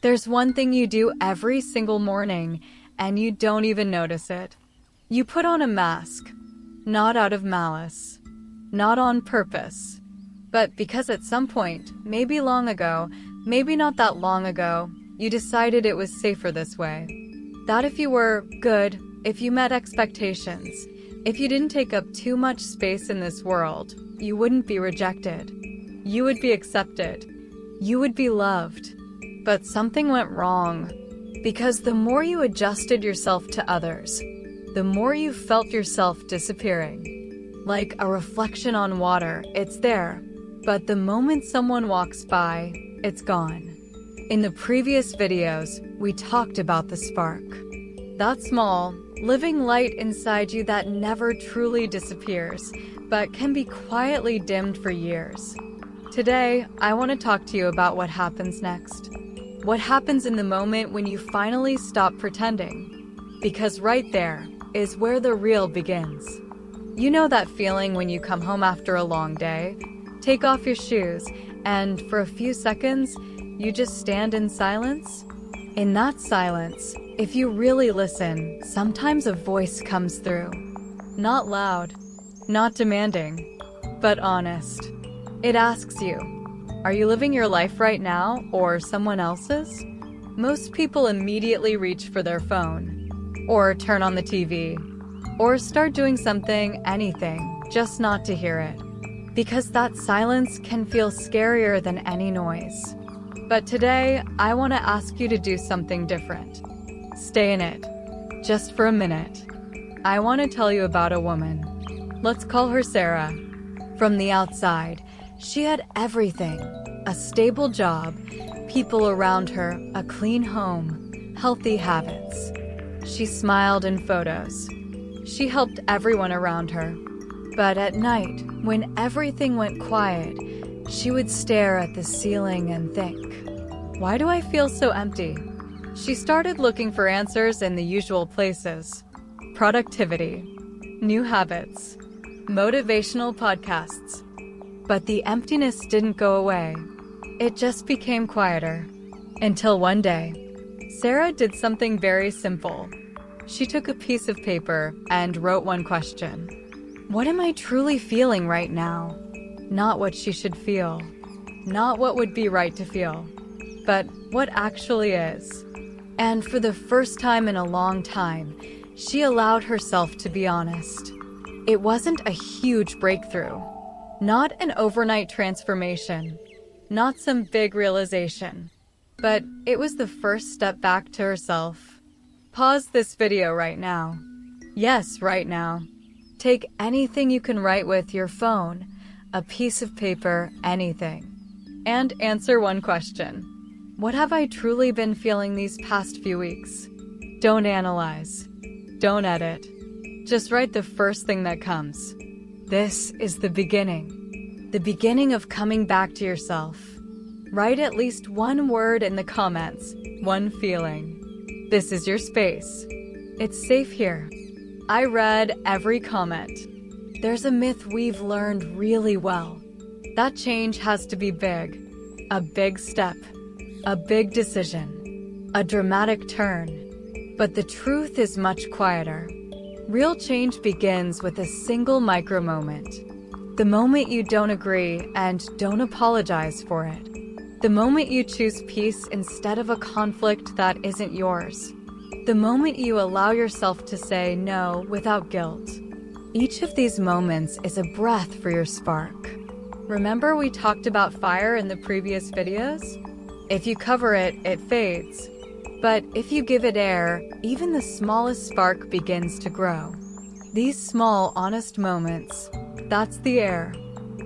There's one thing you do every single morning, and you don't even notice it. You put on a mask, not out of malice, not on purpose, but because at some point, maybe long ago, maybe not that long ago, you decided it was safer this way. That if you were good, if you met expectations, if you didn't take up too much space in this world, you wouldn't be rejected. You would be accepted. You would be loved. But something went wrong. Because the more you adjusted yourself to others, the more you felt yourself disappearing. Like a reflection on water, it's there, but the moment someone walks by, it's gone. In the previous videos, we talked about the spark. That small, living light inside you that never truly disappears, but can be quietly dimmed for years. Today, I want to talk to you about what happens next. What happens in the moment when you finally stop pretending? Because right there is where the real begins. You know that feeling when you come home after a long day, take off your shoes, and for a few seconds, you just stand in silence? In that silence, if you really listen, sometimes a voice comes through. Not loud, not demanding, but honest. It asks you, are you living your life right now or someone else's? Most people immediately reach for their phone, or turn on the TV, or start doing something, anything, just not to hear it. Because that silence can feel scarier than any noise. But today, I want to ask you to do something different. Stay in it, just for a minute. I want to tell you about a woman. Let's call her Sarah. From the outside, she had everything. A stable job, people around her, a clean home, healthy habits. She smiled in photos. She helped everyone around her. But at night, when everything went quiet, she would stare at the ceiling and think, why do I feel so empty? She started looking for answers in the usual places. Productivity, new habits, motivational podcasts. But the emptiness didn't go away. It just became quieter. Until one day, Sarah did something very simple. She took a piece of paper and wrote one question. What am I truly feeling right now? Not what she should feel. Not what would be right to feel. But what actually is. And for the first time in a long time, she allowed herself to be honest. It wasn't a huge breakthrough. Not an overnight transformation, not some big realization, but it was the first step back to herself. Pause this video right now. Yes, right now. Take anything you can write with your phone, a piece of paper, anything, and answer one question. What have I truly been feeling these past few weeks? Don't analyze. Don't edit. Just write the first thing that comes. This is the beginning of coming back to yourself. Write at least one word in the comments, one feeling. This is your space. It's safe here. I read every comment. There's a myth we've learned really well. That change has to be big. A big step. A big decision. A dramatic turn. But the truth is much quieter. Real change begins with a single micro moment. The moment you don't agree and don't apologize for it. The moment you choose peace instead of a conflict that isn't yours. The moment you allow yourself to say no without guilt. Each of these moments is a breath for your spark. Remember we talked about fire in the previous videos? If you cover it, it fades. But if you give it air, even the smallest spark begins to grow. These small, honest moments, that's the air.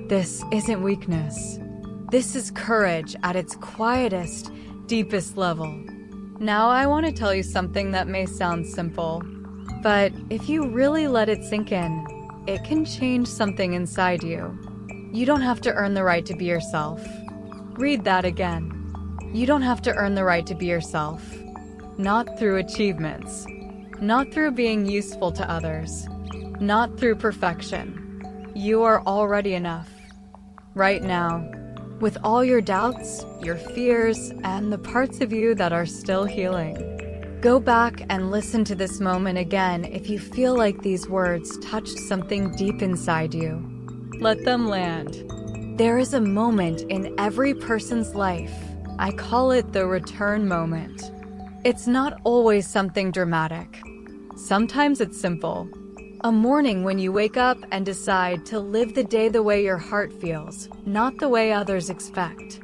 This isn't weakness. This is courage at its quietest, deepest level. Now I want to tell you something that may sound simple, but if you really let it sink in, it can change something inside you. You don't have to earn the right to be yourself. Read that again. You don't have to earn the right to be yourself. Not through achievements. Not through being useful to others. Not through perfection. You are already enough. Right now. with all your doubts, your fears, and the parts of you that are still healing. Go back and listen to this moment again if you feel like these words touched something deep inside you. Let them land. There is a moment in every person's life. I call it the return moment. It's not always something dramatic. Sometimes it's simple. A morning when you wake up and decide to live the day the way your heart feels, not the way others expect.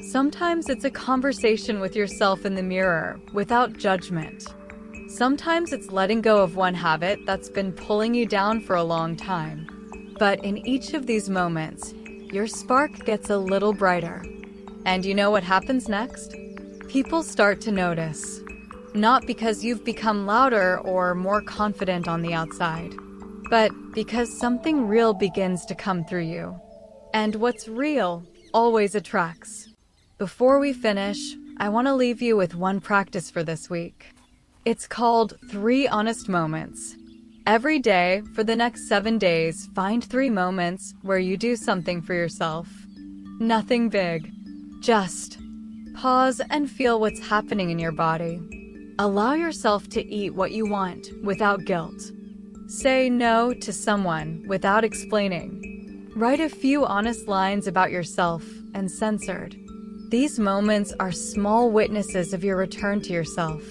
Sometimes it's a conversation with yourself in the mirror, without judgment. Sometimes it's letting go of one habit that's been pulling you down for a long time. But in each of these moments, your spark gets a little brighter. And you know what happens next? People start to notice. Not because you've become louder or more confident on the outside, but because something real begins to come through you. And what's real always attracts. Before we finish, I want to leave you with one practice for this week. It's called 3 Honest Moments. Every day, for the next 7 days, find 3 moments where you do something for yourself. Nothing big. Just pause and feel what's happening in your body. Allow yourself to eat what you want without guilt. Say no to someone without explaining. Write a few honest lines about yourself uncensored. These moments are small witnesses of your return to yourself.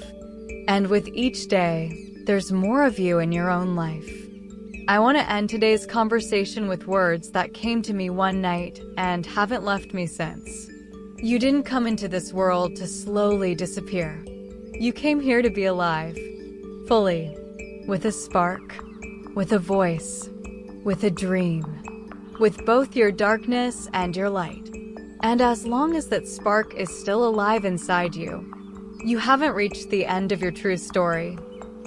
And with each day, there's more of you in your own life. I want to end today's conversation with words that came to me one night and haven't left me since. You didn't come into this world to slowly disappear. You came here to be alive, fully, with a spark, with a voice, with a dream, with both your darkness and your light. And as long as that spark is still alive inside you, you haven't reached the end of your true story.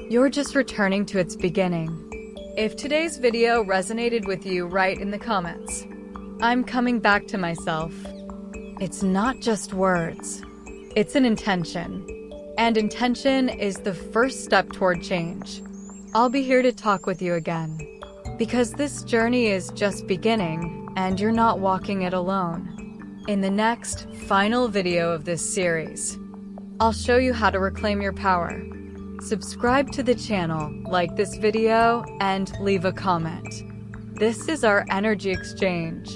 You're just returning to its beginning. If today's video resonated with you, write in the comments, "I'm coming back to myself." It's not just words, it's an intention. And intention is the first step toward change. I'll be here to talk with you again. Because this journey is just beginning, and you're not walking it alone. In the next, final video of this series, I'll show you how to reclaim your power. Subscribe to the channel, like this video, and leave a comment. This is our energy exchange.